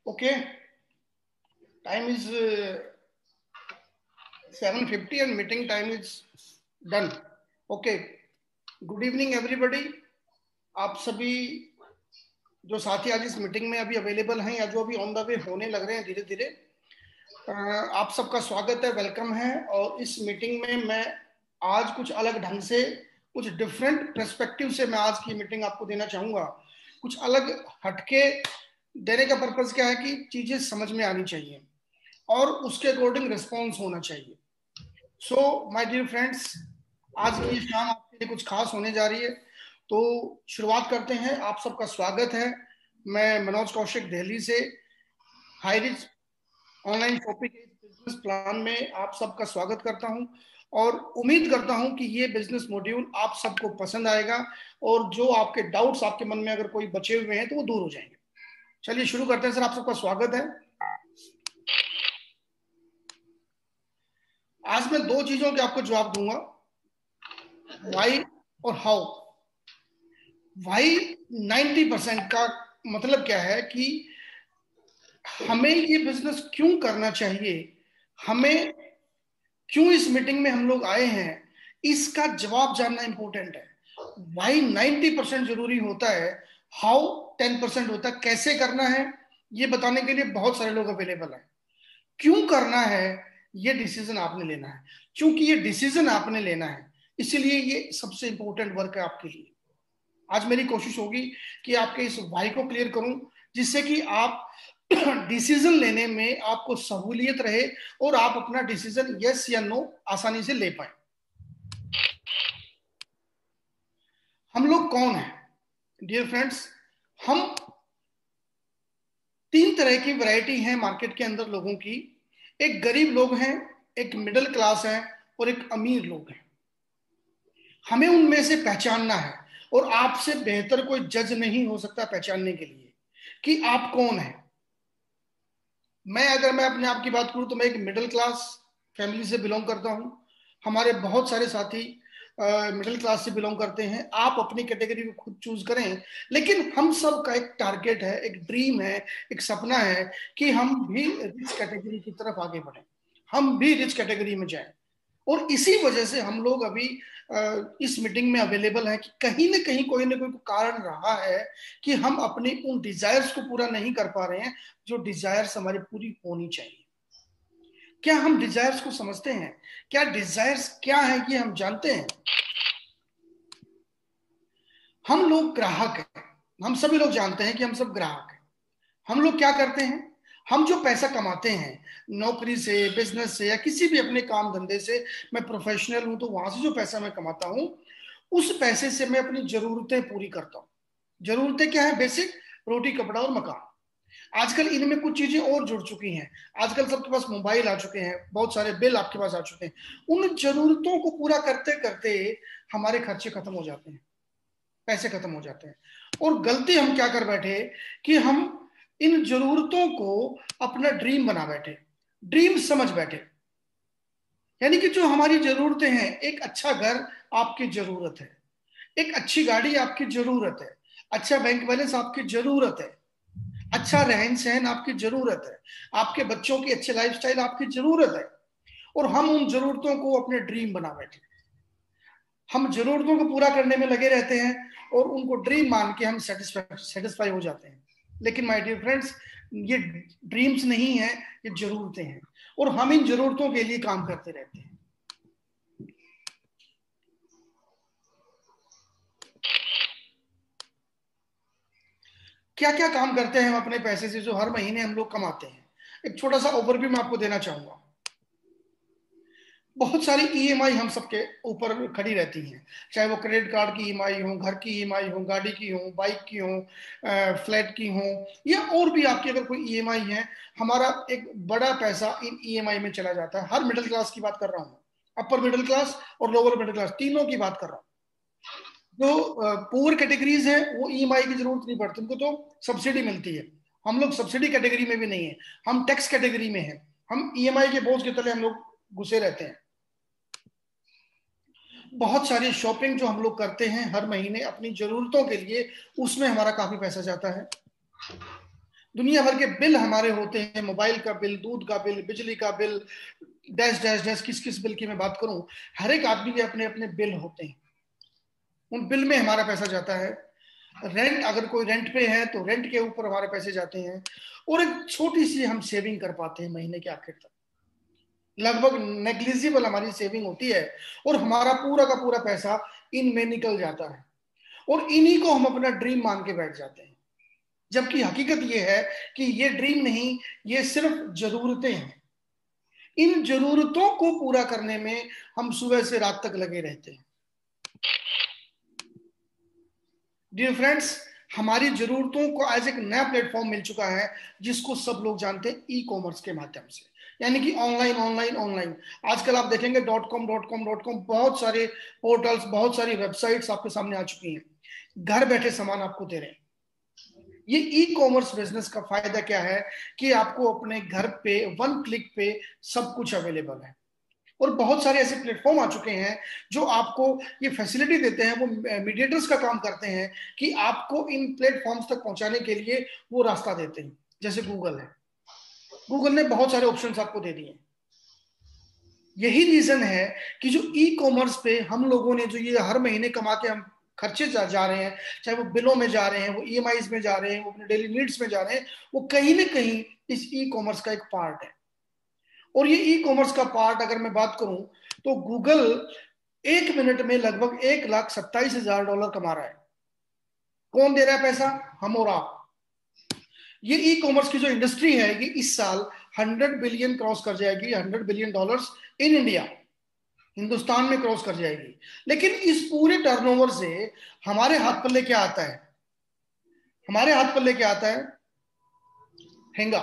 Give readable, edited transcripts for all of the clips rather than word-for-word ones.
Okay, time is 7:50 and meeting time is done. Okay, good evening everybody. आप सभी जो साथी आज इस मीटिंग में अभी अवेलेबल हैं या जो अभी ऑन द वे होने लग रहे हैं धीरे धीरे, आप सबका स्वागत है, वेलकम है। और इस मीटिंग में मैं आज कुछ अलग ढंग से, कुछ डिफरेंट पर्सपेक्टिव से मैं आज की मीटिंग आपको देना चाहूंगा। कुछ अलग हटके देने का पर्पस क्या है कि चीजें समझ में आनी चाहिए और उसके अकॉर्डिंग रिस्पॉन्स होना चाहिए। सो माय डियर फ्रेंड्स, आज की शाम आपके लिए कुछ खास होने जा रही है, तो शुरुआत करते हैं। आप सबका स्वागत है। मैं मनोज कौशिक दिल्ली से high rich online shopping business plan में आप सबका स्वागत करता हूं और उम्मीद करता हूं कि ये बिजनेस मॉड्यूल आप सबको पसंद आएगा और जो आपके डाउट्स आपके मन में अगर कोई बचे हुए हैं तो वो दूर हो जाएंगे। चलिए शुरू करते हैं। सर, आप सबका स्वागत है। आज मैं दो चीजों के आपको जवाब दूंगा, व्हाई और हाउ। व्हाई 90% का मतलब क्या है कि हमें ये बिजनेस क्यों करना चाहिए, हमें क्यों इस मीटिंग में हम लोग आए हैं, इसका जवाब जानना इंपॉर्टेंट है। व्हाई 90% जरूरी होता है, हाउ 10% होता है। कैसे करना है ये बताने के लिए बहुत सारे लोग अवेलेबल हैं। क्यों करना है ये डिसीजन आपने लेना है। क्योंकि ये डिसीजन आपने लेना है, इसीलिए ये सबसे इंपॉर्टेंट वर्क है आपके लिए। आज मेरी कोशिश होगी कि आपके इस वाई को क्लियर करूं, जिससे कि आप डिसीजन लेने में आपको सहूलियत रहे और आप अपना डिसीजन यस या नो आसानी से ले पाए। हम लोग कौन हैं डियर फ्रेंड्स? हम तीन तरह की वैरायटी है मार्केट के अंदर लोगों की। एक गरीब लोग हैं, एक मिडिल क्लास है और एक अमीर लोग हैं। हमें उनमें से पहचानना है और आपसे बेहतर कोई जज नहीं हो सकता पहचानने के लिए कि आप कौन हैं। अगर मैं अपने आप की बात करूं तो मैं एक मिडिल क्लास फैमिली से बिलोंग करता हूं। हमारे बहुत सारे साथी मिडिल क्लास से बिलोंग करते हैं। आप अपनी कैटेगरी को खुद चूज करें, लेकिन हम सब का एक टारगेट है, एक ड्रीम है, एक सपना है कि हम भी रिच कैटेगरी की तरफ आगे बढ़ें, हम भी रिच कैटेगरी में जाएं। और इसी वजह से हम लोग अभी इस मीटिंग में अवेलेबल हैं कि कहीं ना कोई कारण रहा है कि हम अपनी उन डिजायर्स को पूरा नहीं कर पा रहे हैं जो डिजायर्स हमारी पूरी होनी चाहिए। क्या हम डिजायर्स को समझते हैं? क्या डिजायर्स क्या है ये हम जानते हैं? हम लोग ग्राहक हैं, हम सभी लोग जानते हैं कि हम सब ग्राहक हैं। हम लोग क्या करते हैं? हम जो पैसा कमाते हैं नौकरी से, बिजनेस से या किसी भी अपने काम धंधे से, मैं प्रोफेशनल हूं तो वहां से जो पैसा मैं कमाता हूं उस पैसे से मैं अपनी जरूरतें पूरी करता हूं। जरूरतें क्या है? बेसिक, रोटी कपड़ा और मकान। आजकल इनमें कुछ चीजें और जुड़ चुकी हैं। आजकल सबके पास मोबाइल आ चुके हैं, बहुत सारे बिल आपके पास आ चुके हैं। उन जरूरतों को पूरा करते करते हमारे खर्चे खत्म हो जाते हैं, पैसे खत्म हो जाते हैं। और गलती हम क्या कर बैठे कि हम इन जरूरतों को अपना ड्रीम बना बैठे, ड्रीम समझ बैठे। यानी कि जो हमारी जरूरतें हैं, एक अच्छा घर आपकी जरूरत है, एक अच्छी गाड़ी आपकी जरूरत है, अच्छा बैंक बैलेंस आपकी जरूरत है, अच्छा रहन सहन आपकी जरूरत है, आपके बच्चों की अच्छी लाइफस्टाइल आपकी जरूरत है। और हम उन जरूरतों को अपने ड्रीम बना बैठे। हम जरूरतों को पूरा करने में लगे रहते हैं और उनको ड्रीम मान के हम सेटिस्फाई हो जाते हैं। लेकिन माय डियर फ्रेंड्स, ये ड्रीम्स नहीं है, ये जरूरतें हैं और हम इन जरूरतों के लिए काम करते रहते हैं। क्या क्या काम करते हैं हम अपने पैसे से जो हर महीने हम लोग कमाते हैं? एक छोटा सा ओवरव्यू मैं आपको देना चाहूंगा। बहुत सारी ईएमआई हम सबके ऊपर खड़ी रहती हैं, चाहे वो क्रेडिट कार्ड की ईएमआई हो, घर की ईएमआई हो, गाड़ी की हो, बाइक की हो, फ्लैट की हो, या और भी आपकी अगर कोई ईएमआई है। हमारा एक बड़ा पैसा इन ईएमआई में चला जाता है। हर मिडिल क्लास की बात कर रहा हूँ, अपर मिडिल क्लास और लोअर मिडिल क्लास तीनों की बात कर रहा हूँ। जो पुअर कैटेगरीज है वो ईएमआई की जरूरत नहीं पड़ती, उनको तो सब्सिडी मिलती है। हम लोग सब्सिडी कैटेगरी में भी नहीं है, हम टैक्स कैटेगरी में है। हम ईएमआई के बोझ के तले हम लोग घुसे रहते हैं। बहुत सारी शॉपिंग जो हम लोग करते हैं हर महीने अपनी जरूरतों के लिए, उसमें हमारा काफी पैसा जाता है। दुनिया भर के बिल हमारे होते हैं, मोबाइल का बिल, दूध का बिल, बिजली का बिल, डैश डैश डैश, किस किस बिल की मैं बात करूं, हर एक आदमी के अपने अपने बिल होते हैं। उन बिल में हमारा पैसा जाता है। रेंट, अगर कोई रेंट पे है तो रेंट के ऊपर हमारे पैसे जाते हैं। और एक छोटी सी हम सेविंग कर पाते हैं महीने के आखिर तक, लगभग नेग्लिजिबल हमारी सेविंग होती है, और हमारा पूरा का पूरा पैसा इनमें निकल जाता है। और इन्हीं को हम अपना ड्रीम मान के बैठ जाते हैं, जबकि हकीकत यह है कि ये ड्रीम नहीं, ये सिर्फ जरूरतें हैं। इन जरूरतों को पूरा करने में हम सुबह से रात तक लगे रहते हैं। डियर फ्रेंड्स, हमारी जरूरतों को आज एक नया प्लेटफॉर्म मिल चुका है, जिसको सब लोग जानते हैं ई कॉमर्स के माध्यम से, यानी कि ऑनलाइन ऑनलाइन ऑनलाइन। आजकल आप देखेंगे dot com dot com dot com, बहुत सारे पोर्टल्स, बहुत सारी वेबसाइट्स आपके सामने आ चुकी हैं, घर बैठे सामान आपको दे रहे हैं। ये ई कॉमर्स बिजनेस का फायदा क्या है कि आपको अपने घर पे वन क्लिक पे सब कुछ अवेलेबल है। और बहुत सारे ऐसे प्लेटफॉर्म आ चुके हैं जो आपको ये फैसिलिटी देते हैं, वो मीडिएटर्स का काम करते हैं कि आपको इन प्लेटफॉर्म्स तक पहुंचाने के लिए वो रास्ता देते हैं। जैसे गूगल है, गूगल ने बहुत सारे ऑप्शंस आपको दे दिए। यही रीजन है कि जो ई कॉमर्स पे हम लोगों ने जो ये हर महीने कमा के हम खर्चे जा रहे हैं, चाहे वो बिलों में जा रहे हैं, वो ईएमआईज में जा रहे हैं, वो अपने डेली नीड्स में जा रहे हैं, वो कहीं ना कहीं इस ई कॉमर्स का एक पार्ट है। और ये ई कॉमर्स का पार्ट अगर मैं बात करूं तो गूगल 1 मिनट में लगभग $1,27,000 कमा रहा है। कौन दे रहा है पैसा? हम और आप। ये ई कॉमर्स की जो इंडस्ट्री है, ये इस साल 100 बिलियन क्रॉस कर जाएगी, $100 बिलियन इन इंडिया, हिंदुस्तान में क्रॉस कर जाएगी। लेकिन इस पूरे टर्नओवर से हमारे हाथ पल्ले क्या आता है? हमारे हाथ पल्ले क्या आता है? हेंगा,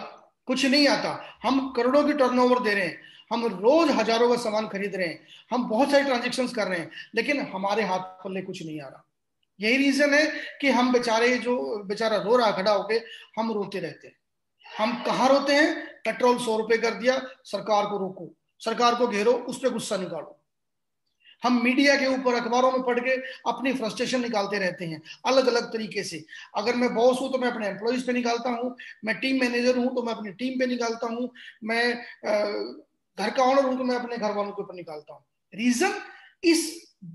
कुछ नहीं आता। हम करोड़ों की टर्नओवर दे रहे हैं, हम रोज हजारों का सामान खरीद रहे हैं, हम बहुत सारे ट्रांजेक्शन्स कर रहे हैं, लेकिन हमारे हाथ पल्ले कुछ नहीं आ रहा। यही रीजन है कि हम बेचारे, जो बेचारा रो रहा खड़ा होके, हम रोते रहते हैं। हम कहाँ रोते हैं? पेट्रोल 100 रुपए कर दिया, सरकार को रोको, सरकार को घेरो, उस पर गुस्सा निकालो। हम मीडिया के ऊपर अखबारों में पढ़ के अपनी फ्रस्ट्रेशन निकालते रहते हैं अलग अलग तरीके से। अगर मैं बॉस हूं तो मैं अपने एम्प्लॉइज पे निकालता हूं, मैं टीम मैनेजर हूं तो मैं अपनी टीम पे निकालता हूं, मैं घर का ऑनर हूं तो मैं अपने घर वालों के ऊपर निकालता हूं। रीजन, इस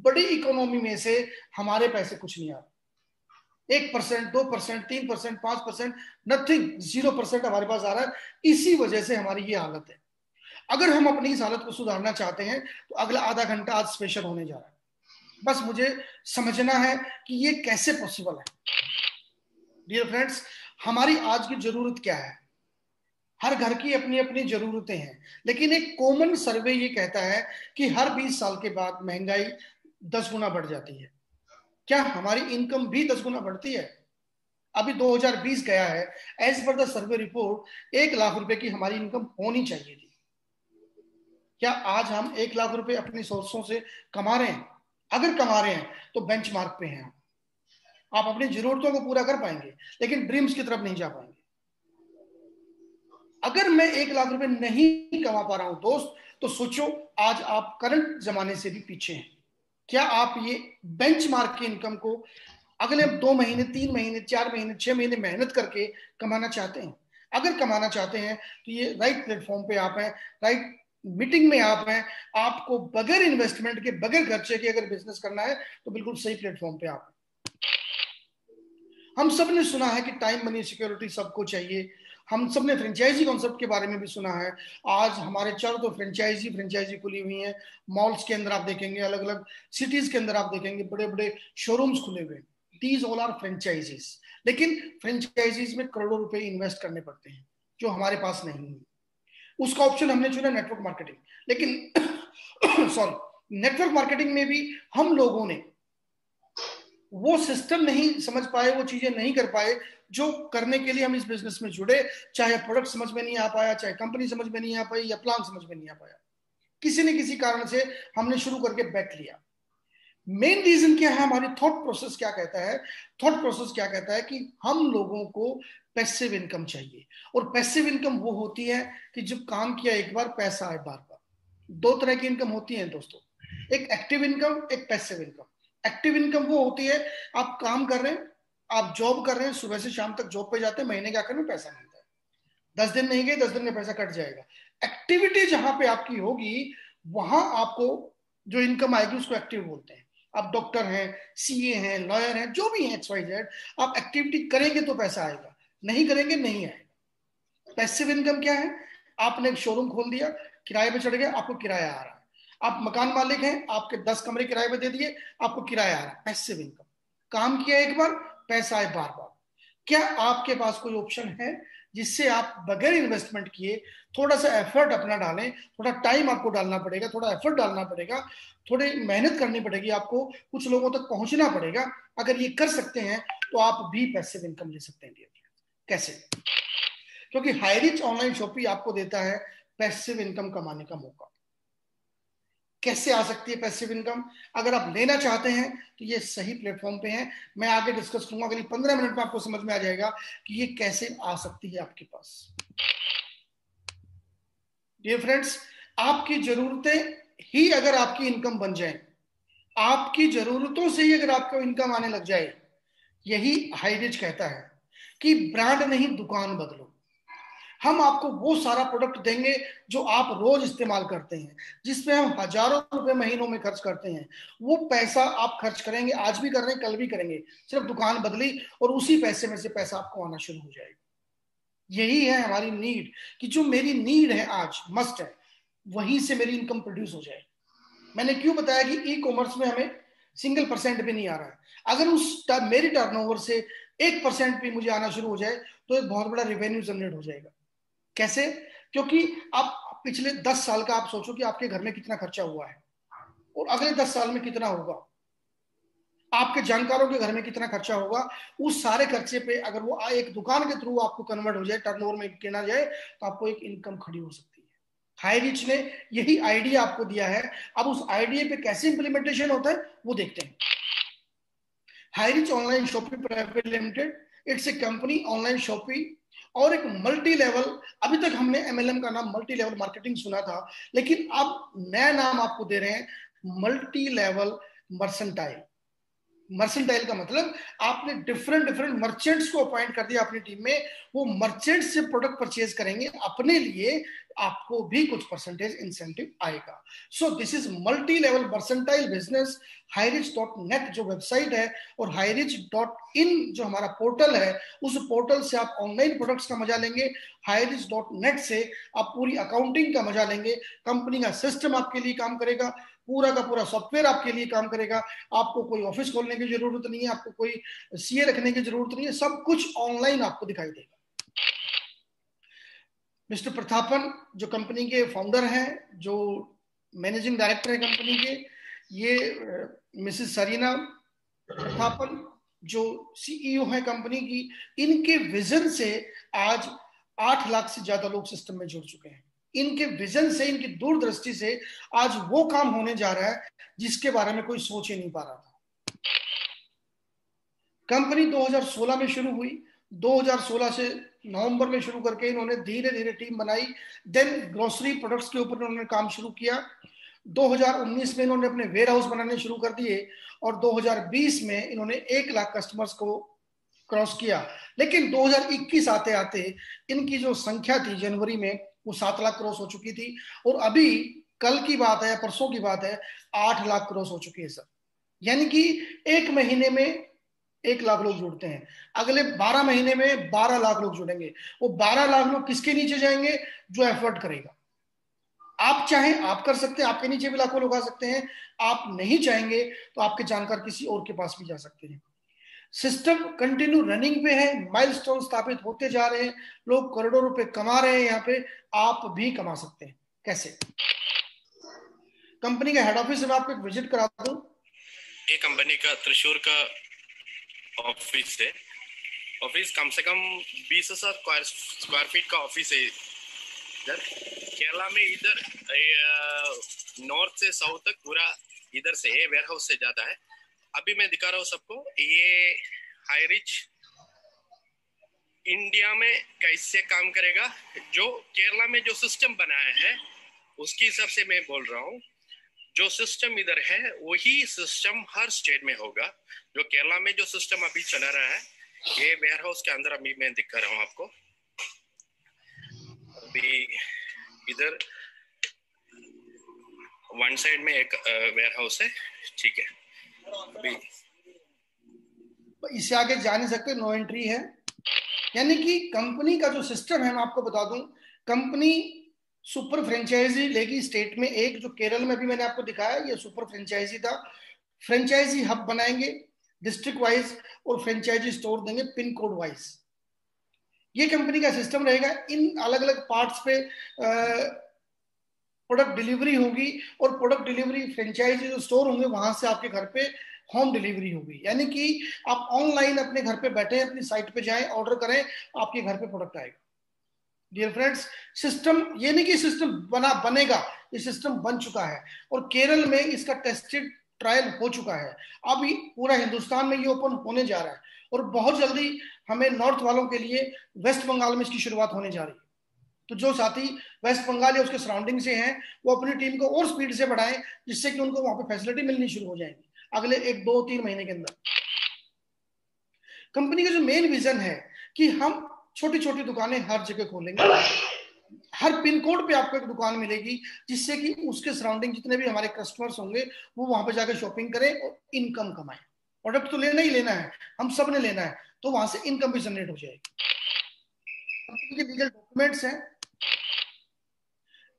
बड़ी इकोनॉमी में से हमारे पैसे कुछ नहीं आ रहे। 1%, 2%, 3%, 5%, नथिंग, 0% हमारे पास आ रहा है। इसी वजह से हमारी ये हालत है। अगर हम अपनी इस हालत को सुधारना चाहते हैं तो अगला आधा घंटा आज स्पेशल होने जा रहा है। बस मुझे समझना है कि ये कैसे पॉसिबल है। डियर फ्रेंड्स, हमारी आज की जरूरत क्या है? हर घर की अपनी अपनी जरूरतें हैं, लेकिन एक कॉमन सर्वे ये कहता है कि हर 20 साल के बाद महंगाई 10 गुना बढ़ जाती है। क्या हमारी इनकम भी 10 गुना बढ़ती है? अभी 2020 गया है, as per the survey report 1 lakh रुपए की हमारी इनकम होनी चाहिए थी। क्या आज हम 1 लाख रुपए अपनी सोर्सों से कमा रहे हैं? अगर कमा रहे हैं तो बेंचमार्क पे हैं आप अपनी जरूरतों को पूरा कर पाएंगे, लेकिन ड्रीम्स की तरफ नहीं जा पाएंगे। अगर मैं 1 लाख रुपए नहीं कमा पा रहा हूं दोस्त, तो सोचो आज आप करंट जमाने से भी पीछे हैं। क्या आप ये बेंचमार्क की इनकम को अगले 2 महीने, 3 महीने, 4 महीने, 6 महीने मेहनत करके कमाना चाहते हैं? अगर कमाना चाहते हैं तो ये राइट प्लेटफॉर्म पे आप हैं, राइट मीटिंग में आप हैं। आपको बगैर इन्वेस्टमेंट के, बगैर खर्चे के अगर बिजनेस करना है तो बिल्कुल सही प्लेटफॉर्म पे आप हैं। हम सब ने सुना है कि टाइम, मनी, सिक्योरिटी सबको चाहिए। हम सब ने फ्रेंचाइजी कॉन्सेप्ट के बारे में भी सुना है। आज हमारे चारों तो फ्रेंचाइजी फ्रेंचाइजी खुली हुई हैं। मॉल्स के अंदर आप देखेंगे, अलग अलग सिटीज के अंदर आप देखेंगे बड़े बड़े शोरूम्स खुले हुए। These all are franchisees. लेकिन फ्रेंचाइजीज में करोड़ों रुपए इन्वेस्ट करने पड़ते हैं, जो हमारे पास नहीं है। उसका ऑप्शन हमने चुना नेटवर्क मार्केटिंग। लेकिन सॉरी, नेटवर्क मार्केटिंग में भी हम लोगों ने वो सिस्टम नहीं समझ पाए, वो चीजें नहीं कर पाए जो करने के लिए हम इस बिजनेस में जुड़े। चाहे प्रोडक्ट समझ में नहीं आ पाया, चाहे कंपनी समझ में नहीं आ पाई, या प्लान समझ में नहीं आ पाया, किसी न किसी कारण से हमने शुरू करके बैठ लिया। मेन रीजन क्या है? हमारी थॉट प्रोसेस क्या कहता है? थॉट प्रोसेस क्या कहता है कि हम लोगों को पैसिव इनकम चाहिए। और पैसिव इनकम वो होती है कि जब काम किया एक बार, पैसा आए बार बार। दो तरह की इनकम होती है दोस्तों, एक एक्टिव इनकम, एक पैसिव इनकम। एक्टिव इनकम वो होती है, आप काम कर रहे हैं, आप जॉब कर रहे हैं, सुबह से शाम तक जॉब पे जाते हैं, महीने के आखिर में पैसा मिलता है। 10 दिन नहीं गए, 10 दिन में पैसा कट जाएगा। एक्टिविटी जहां पे आपकी होगी वहां आपको जो इनकम आएगी उसको एक्टिव बोलते हैं। आप डॉक्टर हैं, सीए हैं, लॉयर हैं, जो भी हैं XYZ, आप एक्टिविटी करेंगे तो पैसा आएगा, नहीं करेंगे नहीं आएगा। पैसिव इनकम क्या है? आपने एक शोरूम खोल दिया, किराए पे चढ़ गया, आपको किराया आ रहा है। आप मकान मालिक हैं, आपके 10 कमरे किराए पे दे दिए, आपको किराया आ रहा है। Passive income. काम किया एक बार, पैसा आए बार बार। क्या आपके पास कोई ऑप्शन है जिससे आप बगैर इन्वेस्टमेंट किए थोड़ा सा एफर्ट अपना डालें? थोड़ा टाइम आपको डालना पड़ेगा, थोड़ा एफर्ट डालना पड़ेगा, थोड़ी मेहनत करनी पड़ेगी, आपको कुछ लोगों तक पहुंचना पड़ेगा। अगर ये कर सकते हैं तो आप भी पैसिव इनकम ले सकते हैं। कैसे? क्योंकि हाईरिच ऑनलाइन शॉपिंग आपको देता है पैसिव इनकम कमाने का मौका। कैसे आ सकती है पैसिव इनकम? अगर आप लेना चाहते हैं तो ये सही प्लेटफॉर्म पे है। मैं आगे डिस्कस करूंगा, अगली 15 मिनट में आपको समझ में आ जाएगा कि ये कैसे आ सकती है आपके पास। डियर फ्रेंड्स, आपकी जरूरतें ही अगर आपकी इनकम बन जाए, आपकी जरूरतों से ही अगर आपको इनकम आने लग जाए, यही हाईरिच कहता है कि ब्रांड नहीं दुकान बदलो। हम आपको वो सारा प्रोडक्ट देंगे जो आप रोज इस्तेमाल करते हैं, जिसमें हम हजारों रुपए महीनों में खर्च करते हैं। वो पैसा आप खर्च करेंगे, आज भी कर रहे हैं, कल भी करेंगे, सिर्फ दुकान बदली और उसी पैसे में से पैसा आपको आना शुरू हो जाएगा। यही है हमारी नीड, कि जो मेरी नीड है आज मस्ट है, वहीं से मेरी इनकम प्रोड्यूस हो जाए। मैंने क्यों बताया कि ई कॉमर्स में हमें सिंगल परसेंट भी नहीं आ रहा है। अगर मेरी टर्नओवर से 1% भी मुझे आना शुरू हो जाए तो एक बहुत बड़ा रेवेन्यू जनरेट हो जाएगा। कैसे? क्योंकि आप पिछले 10 साल का आप सोचो कि आपके घर में कितना खर्चा हुआ है और अगले 10 साल में कितना होगा, आपके जानकारों के घर में कितना खर्चा होगा। उस सारे खर्चे पे अगर वो एक दुकान के थ्रू आपको कन्वर्ट हो जाए, टर्नओवर में गिना जाए, तो आपको एक इनकम खड़ी हो सकती है। हाईरिच ने यही आइडिया आपको दिया है। अब उस आइडिया पे कैसे इंप्लीमेंटेशन होता है वो देखते हैं। Highrich online shopping private limited, it's a company online shopping और एक मल्टी लेवल। अभी तक हमने MLM का नाम मल्टी लेवल मार्केटिंग सुना था, लेकिन अब नया नाम आपको दे रहे हैं, मल्टी लेवल मर्सेंटाइल। मर्सेंटाइल का मतलब आपने डिफरेंट डिफरेंट मर्चेंट्स को अपॉइंट कर दिया अपनी टीम में। वो मर्चेंट से प्रोडक्ट परचेज करेंगे अपने लिए, आपको भी कुछ परसेंटेज इंसेंटिव आएगा। So this is multi level mercantile business. हाईरिच.net जो वेबसाइट है और हाईरिच.in जो हमारा पोर्टल है, उस पोर्टल से आप ऑनलाइन प्रोडक्ट्स का मजा लेंगे। हाईरिच.net से आप पूरी अकाउंटिंग का मजा लेंगे। कंपनी का सिस्टम आपके लिए काम करेगा, पूरा का पूरा सॉफ्टवेयर आपके लिए काम करेगा। आपको कोई ऑफिस खोलने की जरूरत नहीं है, आपको कोई सीए रखने की जरूरत नहीं है, सब कुछ ऑनलाइन आपको दिखाई देगा। मिस्टर प्रतापन जो कंपनी के फाउंडर हैं, जो मैनेजिंग डायरेक्टर है कंपनी के, ये मिसेस सरीना प्रतापन जो सीईओ है कंपनी की, इनके विजन से आज 8 लाख से ज्यादा लोग सिस्टम में जुड़ चुके हैं। इनके विजन से, इनकी दूरदृष्टि से आज वो काम होने जा रहा है जिसके बारे में कोई सोच ही नहीं पा रहा था। कंपनी 2016 में शुरू हुई। 2016 से नवंबर में शुरू करके इन्होंने धीरे धीरे टीम बनाई। देन ग्रोसरी प्रोडक्ट्स के ऊपर इन्होंने काम शुरू किया। 2019 में इन्होंने अपने वेयर हाउस बनाने शुरू कर दिए और 2020 में इन्होंने 1 लाख कस्टमर्स को क्रॉस किया। लेकिन 2021 आते आते इनकी जो संख्या थी जनवरी में, वो 7 लाख क्रॉस हो चुकी थी और अभी कल की बात है, परसों की बात है, 8 लाख क्रॉस हो चुकी है सर। यानी कि एक महीने में 1 लाख लोग जुड़ते हैं, अगले 12 महीने में 12 लाख लोग जुड़ेंगे। वो 12 लाख लोग किसके नीचे जाएंगे? जो एफर्ट करेगा। आप चाहें आप कर सकते हैं, आपके नीचे भी लाखों लोग आ सकते हैं। आप नहीं चाहेंगे तो आपके जानकार किसी और के पास भी जा सकते हैं। सिस्टम कंटिन्यू रनिंग पे है, माइलस्टोन स्थापित होते जा रहे हैं, लोग करोड़ों रुपए कमा रहे हैं यहाँ पे। आप भी कमा सकते हैं। कैसे? कंपनी का हेड ऑफिस में आपको एक विजिट करा दूं। ये कंपनी का त्रिशूर का ऑफिस है। ऑफिस कम से कम 20,000 स्क्वायर फीट का ऑफिस है। इधर केरला में इधर नॉर्थ से साउथ तक पूरा इधर से वेयर हाउस से जाता है। अभी मैं दिखा रहा हूँ सबको, ये हाईरिच इंडिया में कैसे काम करेगा। जो केरला में जो सिस्टम बनाया है उसके हिसाब से मैं बोल रहा हूँ। जो सिस्टम इधर है वही सिस्टम हर स्टेट में होगा। जो केरला में जो सिस्टम अभी चला रहा है, ये वेयर हाउस के अंदर अभी मैं दिखा रहा हूँ आपको। अभी इधर वन साइड में एक वेयर हाउस है, ठीक है। अभी इससे आगे जा नहीं सकते, नो एंट्री है। यानी कि कंपनी का जो सिस्टम है, मैं आपको बता दूं, कंपनी सुपर फ्रेंचाइजी लेगी स्टेट में एक, जो केरल में भी मैंने आपको दिखाया, ये सुपर फ्रेंचाइजी था। फ्रेंचाइजी हब बनाएंगे डिस्ट्रिक्ट वाइज, और फ्रेंचाइजी स्टोर देंगे पिन कोड वाइज। ये कंपनी का सिस्टम रहेगा। इन अलग अलग पार्ट्स पे प्रोडक्ट डिलीवरी होगी, और प्रोडक्ट डिलीवरी फ्रेंचाइजी जो स्टोर होंगे वहां से आपके घर पे होम डिलीवरी होगी। यानी कि आप ऑनलाइन अपने घर पे बैठे अपनी साइट पे जाएं, ऑर्डर करें, आपके घर पे प्रोडक्ट आएगा। डियर फ्रेंड्स, सिस्टम ये नहीं कि सिस्टम बनेगा, ये सिस्टम बन चुका है, और केरल में इसका टेस्टेड ट्रायल हो चुका है। अब पूरा हिंदुस्तान में ये ओपन होने जा रहा है, और बहुत जल्दी हमें नॉर्थ वालों के लिए वेस्ट बंगाल में इसकी शुरुआत होने जा रही है। तो जो साथी वेस्ट बंगाल या उसके सराउंडिंग से हैं, वो अपनी टीम को और स्पीड से बढ़ाएं, जिससे कि उनको वहां पे फैसिलिटी मिलनी शुरू हो जाएगी अगले 1, 2, 3 महीने के अंदर। कंपनी का जो मेन विजन है कि हम छोटी छोटी दुकानें हर जगह खोलेंगे, हर पिन कोड पे आपको एक दुकान मिलेगी, जिससे कि उसके सराउंडिंग जितने भी हमारे कस्टमर्स होंगे वो वहां पे जाकर शॉपिंग करें और इनकम कमाएं। प्रोडक्ट तो लेना ही लेना है, हम सब ने लेना है, तो वहां से इनकम भी जनरेट हो जाएगी। कंपनी के लीगल डॉक्यूमेंट्स हैं,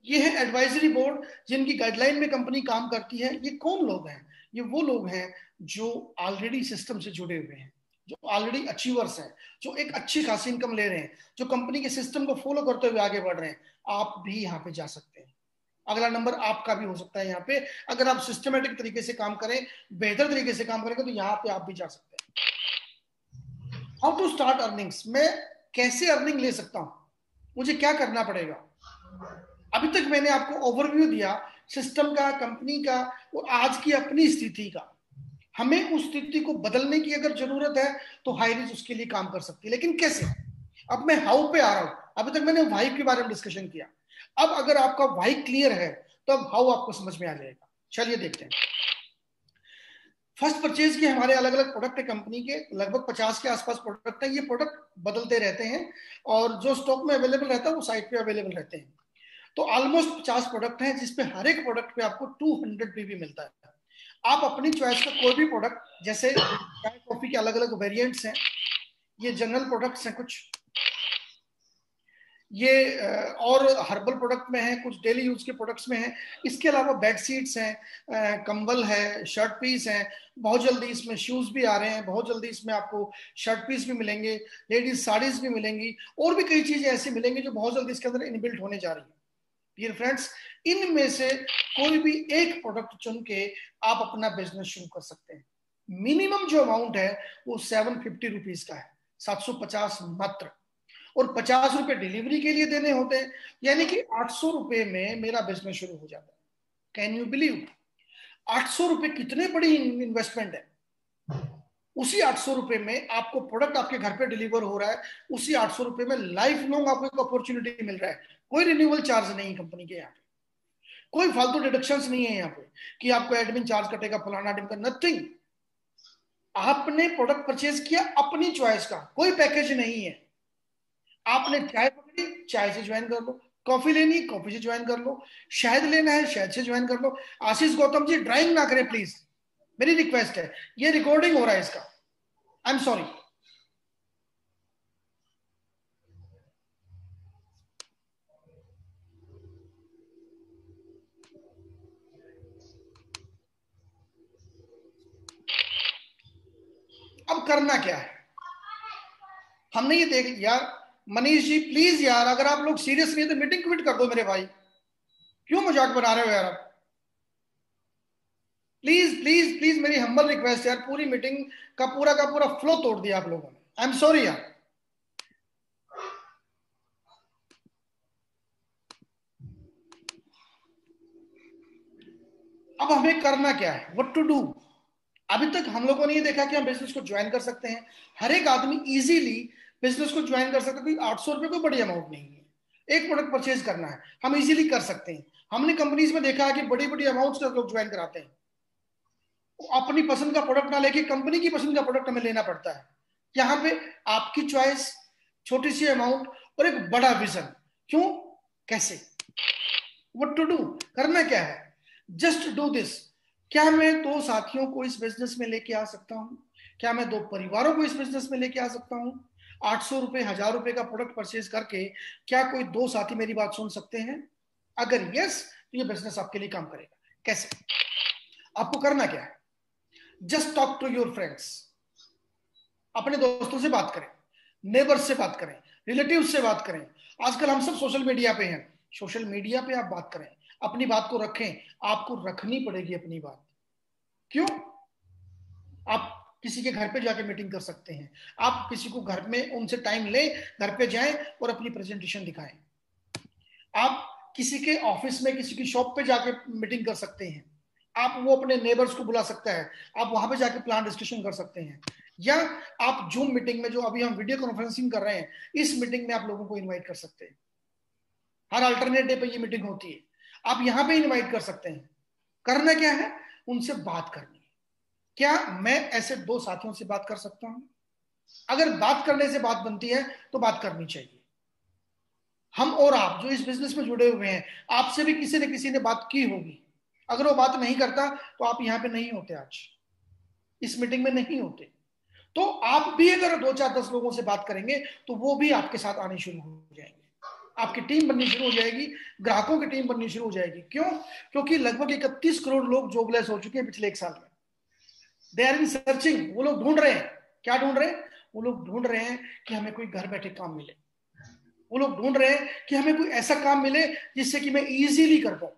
ये है एडवाइजरी बोर्ड जिनकी गाइडलाइन में कंपनी काम करती है। ये कौन लोग हैं? ये वो लोग हैं जो ऑलरेडी सिस्टम से जुड़े हुए हैं, जो ऑलरेडी अचीवर्स हैं, जो एक अच्छी खासी इनकम ले रहे हैं, जो कंपनी के सिस्टम को फॉलो करते हुए आगे बढ़ रहे हैं। आप भी यहाँ पे जा सकते हैं, अगला नंबर आपका भी हो सकता है यहाँ पे। अगर आप सिस्टमेटिक तरीके से काम करें, बेहतर तरीके से काम करेंगे, तो यहाँ पे आप भी जा सकते हैं। हाउ टू स्टार्ट अर्निंग्स, मैं कैसे अर्निंग ले सकता हूं, मुझे क्या करना पड़ेगा? अभी तक मैंने आपको ओवरव्यू दिया सिस्टम का, कंपनी का, और आज की अपनी स्थिति का। हमें उस स्थिति को बदलने की अगर जरूरत है तो हाईरिज उसके लिए काम कर सकती है, लेकिन कैसे? अब मैं हाउ पे आ रहा हूं। अभी तक मैंने वाई के बारे में डिस्कशन किया, अब अगर आपका वाई क्लियर है तो अब हाउ आपको समझ में आ जाएगा। चलिए देखते हैं। फर्स्ट परचेज के हमारे अलग अलग प्रोडक्ट है कंपनी के, लगभग 50 के आसपास प्रोडक्ट है। ये प्रोडक्ट बदलते रहते हैं, और जो स्टॉक में अवेलेबल रहता है वो साइट पे अवेलेबल रहते हैं। तो ऑलमोस्ट 50 प्रोडक्ट हैं, जिसपे हर एक प्रोडक्ट पे आपको 200 पीवी मिलता है। आप अपनी चॉइस का कोई भी प्रोडक्ट, जैसे चाय कॉफी के अलग अलग वेरिएंट्स हैं, ये जनरल प्रोडक्ट्स हैं कुछ, ये और हर्बल प्रोडक्ट में है, कुछ डेली यूज के प्रोडक्ट्स में है। इसके अलावा बेड शीट्स हैं, कंबल है, शर्ट पीस हैं। बहुत जल्दी इसमें शूज भी आ रहे हैं, बहुत जल्दी इसमें आपको शर्ट पीस भी मिलेंगे, लेडीज साड़ीज भी मिलेंगी, और भी कई चीजें ऐसी मिलेंगी जो बहुत जल्दी इसके अंदर इनबिल्ट होने जा रही है। डियर फ्रेंड्स, इनमें से कोई भी एक प्रोडक्ट चुन के आप अपना बिजनेस शुरू कर सकते हैं। मिनिमम जो अमाउंट है वो 750 रुपीज का है, 750 मात्र, और 50 रुपए डिलीवरी के लिए देने होते हैं। यानी कि 800 रुपए में मेरा बिजनेस शुरू हो जाता है। Can you believe? 800 रुपए कितने बड़ी इन्वेस्टमेंट है। उसी 800 रुपए में आपको प्रोडक्ट आपके घर पे डिलीवर हो रहा है, उसी 800 रुपए में लाइफ लॉन्ग आपको एक अपॉर्चुनिटी मिल रहा है। कोई रिन्यूअल चार्ज नहीं कंपनी के यहाँ पे, कोई फालतू डिडक्शंस नहीं है यहाँ पे कि आपको एडमिन चार्ज कटेगा, फलाना टिमका, नथिंग। आपने प्रोडक्ट परचेज किया अपनी चॉइस का, कोई पैकेज नहीं है। आपने चाय पकड़ी, चाय से ज्वाइन कर लो, कॉफी लेनी, कॉफी से ज्वाइन कर लो, शहद लेना है, शहद से ज्वाइन कर लो। आशीष गौतम जी ड्राइंग ना करें प्लीज, मेरी रिक्वेस्ट है। ये रिकॉर्डिंग हो रहा है इसका, आई एम सॉरी। अब करना क्या है, हमने ये देख यार। मनीष जी प्लीज यार, अगर आप लोग सीरियस नहीं है तो मीटिंग क्विट कर दो मेरे भाई, क्यों मजाक बना रहे हो यार आप? प्लीज प्लीज प्लीज, मेरी हम्बल रिक्वेस्ट यार। पूरी मीटिंग का पूरा फ्लो तोड़ दिया आप लोगों ने, आई एम सॉरी यार। अब हमें करना क्या है, व्हाट टू डू? अभी तक हम लोगों ने ये देखा कि हम बिजनेस को ज्वाइन कर सकते हैं, हर एक आदमी इजीली बिजनेस को ज्वाइन कर सकता है। कोई 800 रुपए कोई बड़ी अमाउंट नहीं है, एक प्रोडक्ट परचेज करना है, हम इजीली कर सकते हैं। हमने कंपनीज में देखा है कि बड़ी बड़ी अमाउंट्स का लोग ज्वाइन कराते हैं, अपनी पसंद का प्रोडक्ट ना लेके कंपनी की पसंद का प्रोडक्ट हमें लेना पड़ता है। यहाँ पे आपकी चॉइस, छोटी सी अमाउंट और एक बड़ा विजन। क्यों? कैसे, व्हाट टू डू, करना क्या है, जस्ट डू दिस। क्या मैं 2 साथियों को इस बिजनेस में लेके आ सकता हूं? क्या मैं 2 परिवारों को इस बिजनेस में लेके आ सकता हूं? 800 रुपए, 1000 रुपए का प्रोडक्ट परचेज करके क्या कोई 2 साथी मेरी बात सुन सकते हैं? अगर यस, तो ये बिजनेस आपके लिए काम करेगा। कैसे? आपको करना क्या है, just talk to your friends, अपने दोस्तों से बात करें, नेबर्स से बात करें, रिलेटिव्स से बात करें। आजकल हम सब सोशल मीडिया पे हैं, सोशल मीडिया पे आप बात करें, अपनी बात को रखें। आपको रखनी पड़ेगी अपनी बात। क्यों? आप किसी के घर पे जाके मीटिंग कर सकते हैं, आप किसी को घर में उनसे टाइम लें, घर पे जाएं और अपनी प्रेजेंटेशन दिखाएं। आप किसी के ऑफिस में, किसी की शॉप पे जाके मीटिंग कर सकते हैं। आप वो अपने नेबर्स को बुला सकता है, आप वहां पे जाके प्लान डिस्कशन कर सकते हैं। या आप जूम मीटिंग में, जो अभी हम वीडियो कॉन्फ्रेंसिंग कर रहे हैं, इस मीटिंग में आप लोगों को इनवाइट कर सकते हैं। हर अल्टरनेट डे पे ये मीटिंग होती है, आप यहां पे इनवाइट कर सकते हैं। करना क्या है, उनसे बात करनी है। क्या मैं ऐसे 2 साथियों से बात कर सकता हूं? अगर बात करने से बात बनती है तो बात करनी चाहिए। हम और आप जो इस बिजनेस में जुड़े हुए हैं, आपसे भी किसी न किसी ने बात की होगी। अगर वो बात नहीं करता तो आप यहां पे नहीं होते, आज इस मीटिंग में नहीं होते। तो आप भी अगर 2 4 10 लोगों से बात करेंगे तो वो भी आपके साथ आने शुरू हो जाएंगे, आपकी टीम बननी शुरू हो जाएगी, ग्राहकों की टीम बननी शुरू हो जाएगी। क्यों? क्योंकि लगभग 31 करोड़ लोग जॉबलेस हो चुके हैं पिछले 1 साल में। दे आर इन सर्चिंग, वो लोग ढूंढ रहे हैं। क्या ढूंढ रहे हैं? वो लोग ढूंढ रहे हैं कि हमें कोई घर बैठे काम मिले। वो लोग ढूंढ रहे हैं कि हमें कोई ऐसा काम मिले जिससे कि मैं इजीली कर पाऊं।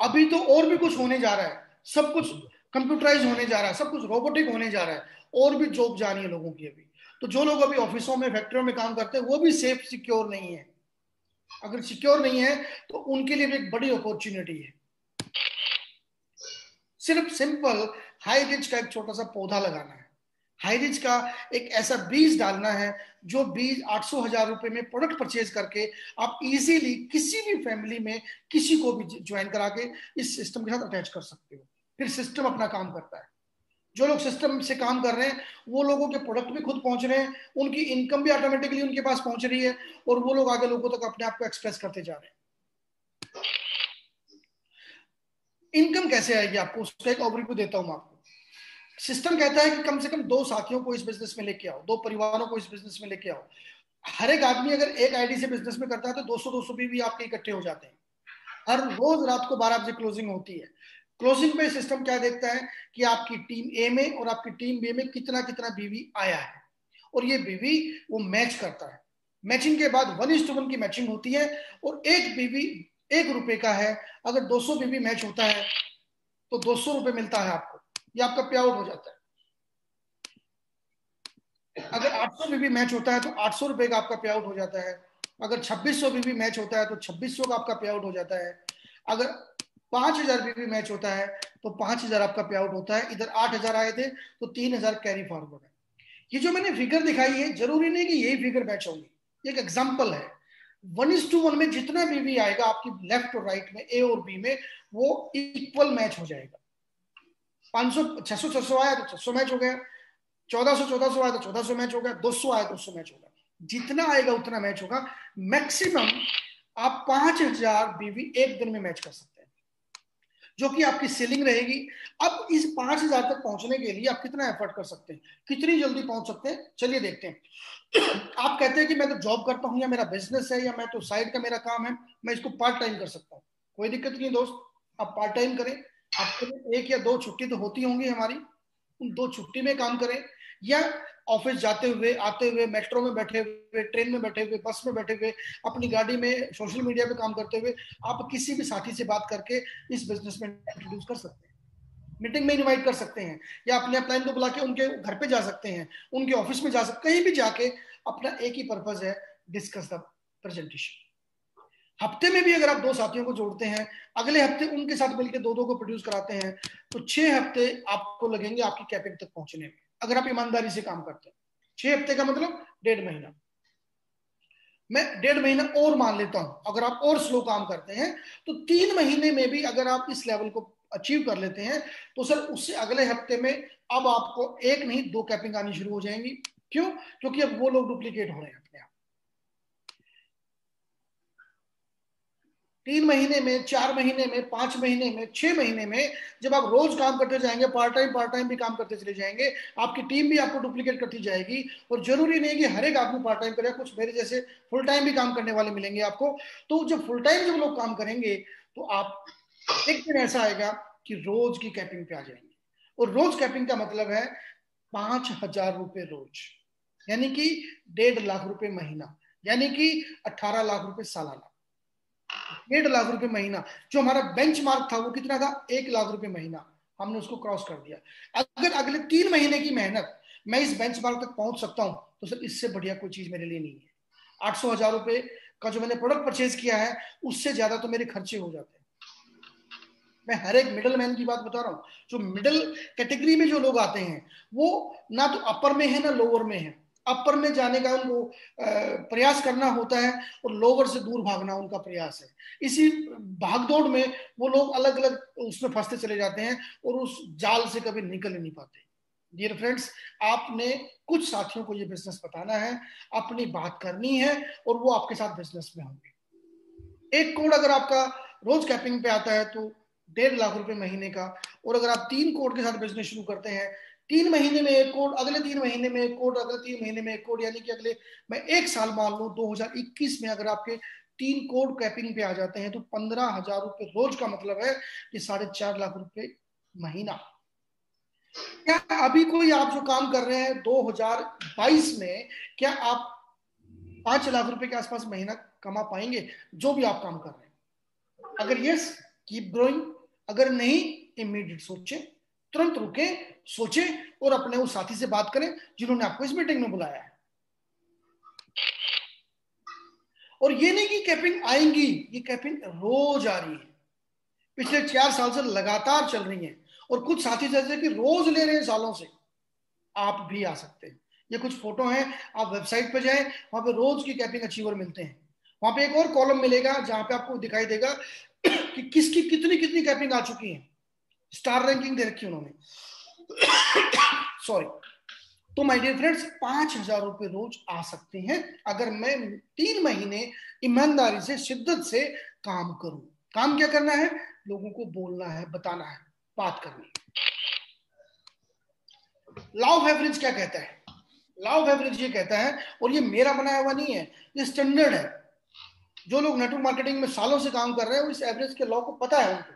अभी तो और भी कुछ होने जा रहा है, सब कुछ कंप्यूटराइज होने जा रहा है, सब कुछ रोबोटिक होने जा रहा है, और भी जॉब जानी है लोगों की अभी। तो जो लोग अभी ऑफिसों में, फैक्ट्रियों में काम करते हैं, वो भी सेफ सिक्योर नहीं है। अगर सिक्योर नहीं है तो उनके लिए भी एक बड़ी अपॉर्चुनिटी है। सिर्फ सिंपल हाई रिच का एक छोटा सा पौधा लगाना है, हाई रिच का एक ऐसा बीज डालना है, जो बीज 800 1000 रुपए में प्रोडक्ट परचेज करके आप इजीली किसी भी फैमिली में किसी को भी ज्वाइन करा के इस सिस्टम के साथ अटैच कर सकते हो। फिर सिस्टम अपना काम करता है। जो लोग सिस्टम से काम कर रहे हैं, वो लोगों के प्रोडक्ट भी खुद पहुंच रहे हैं, उनकी इनकम भी ऑटोमेटिकली उनके पास पहुंच रही है, और वो लोग आगे लोगों तक अपने आप को एक्सप्रेस करते जा रहे हैं। इनकम कैसे आएगी आपको, उसका एक ओवरव्यू देता हूं मैं आपको। सिस्टम कहता है कि कम से कम 2 साथियों को इस बिजनेस में लेके आओ, 2 परिवारों को इस बिजनेस में लेके आओ। हर एक आदमी अगर एक आईडी से बिजनेस में करता है तो 200 भी आपके इकट्ठे हो जाते हैं। हर रोज रात को 12 बजे क्लोजिंग होती है। क्लोजिंग पे सिस्टम क्या देखता है कि आपकी टीम ए में और आपकी टीम बी में कितना कितना बीवी आया है, और ये बीवी वो मैच करता है। मैचिंग के बाद 1:1 की मैचिंग होती है, और एक बीवी 1 रुपए का है। अगर 200 बीवी मैच होता है तो 200 रुपए मिलता है आपको, ये आपका पे आउट हो जाता है। अगर 800 बीबी मैच होता है तो 800 रुपए का आपका पे आउट हो जाता है। अगर 2600 बीबी मैच होता है तो 2600 का आपका पे आउट हो जाता है। अगर 5000 बीबी मैच होता है तो 5000 आपका पे आउट होता है। इधर 8000 आए थे तो 3000 कैरी फॉरवर्ड है। ये जो मैंने फिगर दिखाई है, जरूरी नहीं कि यही फिगर मैच होगी, एक एग्जाम्पल है। 1:1 में जितना बीबी आएगा आपकी लेफ्ट और राइट में, ए और बी में, वो इक्वल मैच हो जाएगा। 500 600 600 आया तो 600 मैच हो गया, 1400 आया तो 1400 मैच होगा, 200 आया तो 200 मैच होगा। जितना आएगा उतना मैच होगा। मैक्सिमम आप 5000 बीवी एक दिन में मैच कर सकते हैं, जो कि आपकी सेलिंग रहेगी। अब इस 5000 तक पहुंचने के लिए आप कितना एफर्ट कर सकते हैं, कितनी जल्दी पहुंच सकते हैं, चलिए देखते हैं। आप कहते हैं कि मैं तो जॉब करता हूं, या मेरा बिजनेस है, या मैं तो साइड का मेरा काम है, मैं इसको पार्ट टाइम कर सकता हूं। कोई दिक्कत नहीं दोस्त, आप पार्ट टाइम करें। आपके 1 या 2 छुट्टी तो होती होंगी हमारी, उन 2 छुट्टी में काम करें, या ऑफिस जाते हुए, आते हुए, मेट्रो में बैठे हुए, ट्रेन में बैठे हुए, बस में बैठे हुए, अपनी गाड़ी में, सोशल मीडिया पे काम करते हुए, आप किसी भी साथी से बात करके इस बिजनेस में इंट्रोड्यूस कर सकते हैं। मीटिंग में इनवाइट कर सकते हैं, या अपने अपलाइन को बुला के उनके घर पे जा सकते हैं, उनके ऑफिस में जा सकते, कहीं भी जाके अपना एक ही पर्पज है, डिस्कस द प्रेजेंटेशन। हफ्ते में भी अगर आप 2 साथियों को जोड़ते हैं, अगले हफ्ते उनके साथ मिलकर 2 को प्रोड्यूस कराते हैं, तो 6 हफ्ते आपको लगेंगे आपकी कैपिंग तक पहुंचने में, अगर आप ईमानदारी से काम करते हैं। 6 हफ्ते का मतलब 1.5 महीना। मैं 1.5 महीना और मान लेता हूं, अगर आप और स्लो काम करते हैं तो 3 महीने में भी अगर आप इस लेवल को अचीव कर लेते हैं, तो सर उससे अगले हफ्ते में अब आपको 1 नहीं 2 कैपिंग आनी शुरू हो जाएंगी। क्यों? क्योंकि अब वो लोग डुप्लीकेट हो रहे हैं अपने आप। 3 महीने में, 4 महीने में, 5 महीने में, 6 महीने में जब आप रोज काम करते जाएंगे, पार्ट टाइम भी काम करते चले जाएंगे, आपकी टीम भी आपको डुप्लीकेट करती जाएगी। और जरूरी नहीं कि हर एक आदमी पार्ट टाइम करे, कुछ मेरे जैसे फुल टाइम भी काम करने वाले मिलेंगे आपको। तो जब फुल टाइम जब लोग काम करेंगे तो आप एक दिन ऐसा आएगा कि रोज की कैपिंग पे आ जाएंगे। और रोज कैपिंग का मतलब है 5,000 रुपए रोज, यानी कि 1.5 लाख रुपए महीना, यानी कि 18 लाख रुपए सालाना। 1.5 लाख रुपए महीना, जो हमारा बेंच मार्क था वो कितना था, 1 लाख रुपए महीना, हमने उसको क्रॉस कर दिया। अगर अगले 3 महीने की मेहनत मैं इस बेंच मार्क तक पहुंच सकता हूं तो सर इससे बढ़िया कोई चीज मेरे लिए नहीं है। 800,000 रुपए का जो मैंने प्रोडक्ट परचेज किया है उससे ज्यादा तो मेरे खर्चे हो जाते हैं। मैं हर एक मिडिल मैन की बात बता रहा हूँ। जो मिडिल कैटेगरी में जो लोग आते हैं वो ना तो अपर में है ना लोअर में है। अपर में जाने का उनको प्रयास करना होता है और लोअर से दूर भागना उनका प्रयास है। इसी भागदौड़ में वो लोग अलग अलग उसमें फंसते चले जाते हैं और उस जाल से कभी निकल ही नहीं पाते। डियर फ्रेंड्स, आपने कुछ साथियों को ये बिजनेस बताना है, अपनी बात करनी है और वो आपके साथ बिजनेस में होंगे। 1 करोड़ अगर आपका रोज कैपिंग पे आता है तो 1.5 लाख रुपए महीने का। और अगर आप 3 करोड़ के साथ बिजनेस शुरू करते हैं, 3 महीने में 1 करोड़, अगले 3 महीने में 1 करोड़, अगले 3 महीने में 1 करोड़, यानी कि अगले मैं 1 साल मान लू 2021 में अगर आपके 3 करोड़ कैपिंग पे आ जाते हैं तो 15,000 रुपए रोज का मतलब है कि 4.5 लाख रुपए महीना। क्या अभी कोई आप जो काम कर रहे हैं 2022 में, क्या आप 5 लाख रुपए के आसपास महीना कमा पाएंगे जो भी आप काम कर रहे हैं? अगर यस, कीप ग्रोइंग। अगर नहीं, इमीडिएट सोचें, तुरंत रुके, सोचें और अपने उस साथी से बात करें जिन्होंने आपको इस मीटिंग में बुलाया है। और ये नहीं कि कैपिंग आएंगी, ये कैपिंग रोज आ रही है, पिछले 4 साल से लगातार चल रही है। और कुछ साथी जैसे कि रोज ले रहे हैं सालों से, आप भी आ सकते हैं। ये कुछ फोटो हैं, आप वेबसाइट पे जाएं, वहां पे रोज की कैपिंग अचीवर मिलते हैं। वहां पे एक और कॉलम मिलेगा जहां पे आपको दिखाई देगा कि किसकी कितनी कितनी कैपिंग आ चुकी है, स्टार रैंकिंग दे रखी है उन्होंने। सॉरी। तो माय डियर फ्रेंड्स, 5,000 रुपए रोज आ सकते हैं अगर मैं 3 महीने ईमानदारी से, शिद्दत से काम करूं। काम क्या करना है? लोगों को बोलना है, बताना है, बात करनी है। लॉ ऑफ एवरेज क्या कहता है? लॉ ऑफ एवरेज ये कहता है, और ये मेरा बनाया हुआ नहीं है, ये स्टैंडर्ड है। जो लोग नेटवर्क मार्केटिंग में सालों से काम कर रहे हैं, इस एवरेज के लॉ को पता है उनको।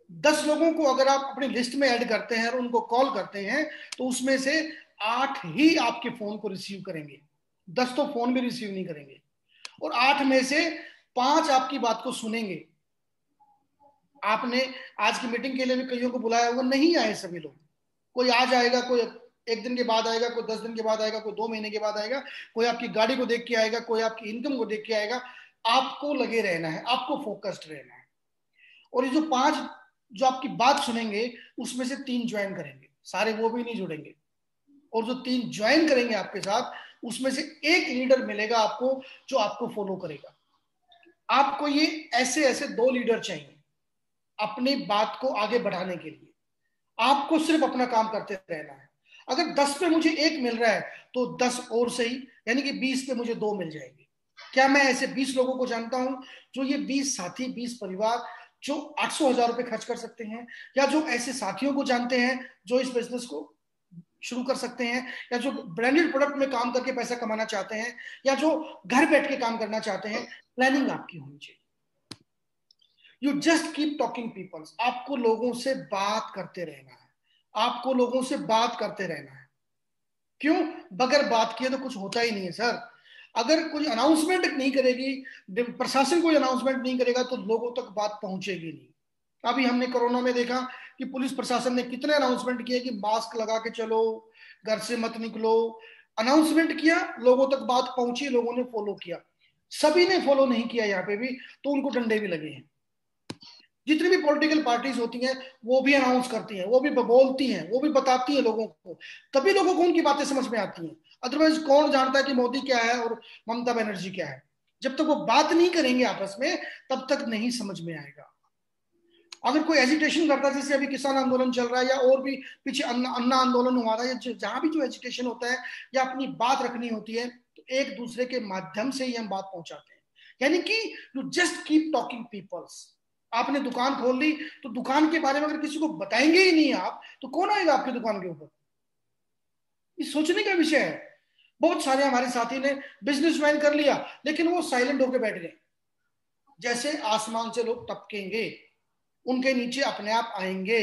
10 लोगों को अगर आप अपनी लिस्ट में ऐड करते हैं और उनको कॉल करते हैं तो उसमें से 8 ही आपके फोन को रिसीव करेंगे, 10 तो फोन भी रिसीव नहीं करेंगे। और 8 में से 5 आपकी बात को सुनेंगे। आपने आज की मीटिंग के लिए भी कईयों को बुलाया होगा, नहीं आए सभी लोग। कोई आज आएगा, कोई 1 दिन के बाद आएगा, कोई 10 दिन के बाद आएगा, कोई 2 महीने के बाद आएगा, कोई आपकी गाड़ी को देख के आएगा, कोई आपकी इनकम को देख के आएगा। आपको लगे रहना है, आपको फोकस्ड रहना है। और ये जो 5 जो आपकी बात सुनेंगे उसमें से 3 ज्वाइन करेंगे, सारे वो भी नहीं जुड़ेंगे। और जो 3 ज्वाइन करेंगे आपके साथ, उसमें से एक लीडर मिलेगा आपको जो आपको फॉलो करेगा। आपको ये ऐसे ऐसे 2 लीडर चाहिए अपनी बात को आगे बढ़ाने के लिए। आपको सिर्फ अपना काम करते रहना है। अगर 10 पे मुझे 1 मिल रहा है तो 10 और सही, यानी कि 20 पे मुझे 2 मिल जाएंगे। क्या मैं ऐसे 20 लोगों को जानता हूं जो ये 20 साथी, 20 परिवार जो 800,000 रुपए खर्च कर सकते हैं, या जो ऐसे साथियों को जानते हैं जो इस बिजनेस को शुरू कर सकते हैं, या जो ब्रांडेड प्रोडक्ट में काम करके पैसा कमाना चाहते हैं, या जो घर बैठ के काम करना चाहते हैं? प्लानिंग आपकी होनी चाहिए। You just keep talking peoples. आपको लोगों से बात करते रहना है, आपको लोगों से बात करते रहना है। क्यों? बगैर बात किए तो कुछ होता ही नहीं है सर। अगर कोई अनाउंसमेंट नहीं करेगी, प्रशासन कोई अनाउंसमेंट नहीं करेगा तो लोगों तक बात पहुंचेगी नहीं। अभी हमने कोरोना में देखा कि पुलिस प्रशासन ने कितने अनाउंसमेंट किए कि मास्क लगा के चलो, घर से मत निकलो। अनाउंसमेंट किया, लोगों तक बात पहुंची, लोगों ने फॉलो किया। सभी ने फॉलो नहीं किया यहाँ पे भी, तो उनको डंडे भी लगे हैं। जितनी भी पॉलिटिकल पार्टीज होती हैं वो भी अनाउंस करती हैं, वो भी बोलती हैं, वो भी बताती हैं लोगों को, तभी लोगों को उनकी बातें समझ में आती हैं। अदरवाइज कौन जानता है कि मोदी क्या है और ममता बनर्जी क्या है? जब तक वो बात नहीं करेंगे आपस में तब तक नहीं समझ में आएगा। अगर कोई एजिटेशन करता है, जैसे अभी किसान आंदोलन चल रहा है या और भी पीछे अन्ना आंदोलन हुआ था, या जहां भी जो एजिटेशन होता है या अपनी बात रखनी होती है, तो एक दूसरे के माध्यम से ही हम बात पहुंचाते हैं। यानी कि you just keep talking peoples. आपने दुकान खोल ली तो दुकान के बारे में अगर किसी को बताएंगे ही नहीं आप, तो कौन आएगा आपकी दुकान के ऊपर? ये सोचने का विषय है। बहुत सारे हमारे साथी ने बिजनेस ज्वाइन कर लिया, लेकिन वो साइलेंट होकर बैठ गए। जैसे आसमान से लोग टपकेंगे, उनके नीचे अपने आप आएंगे,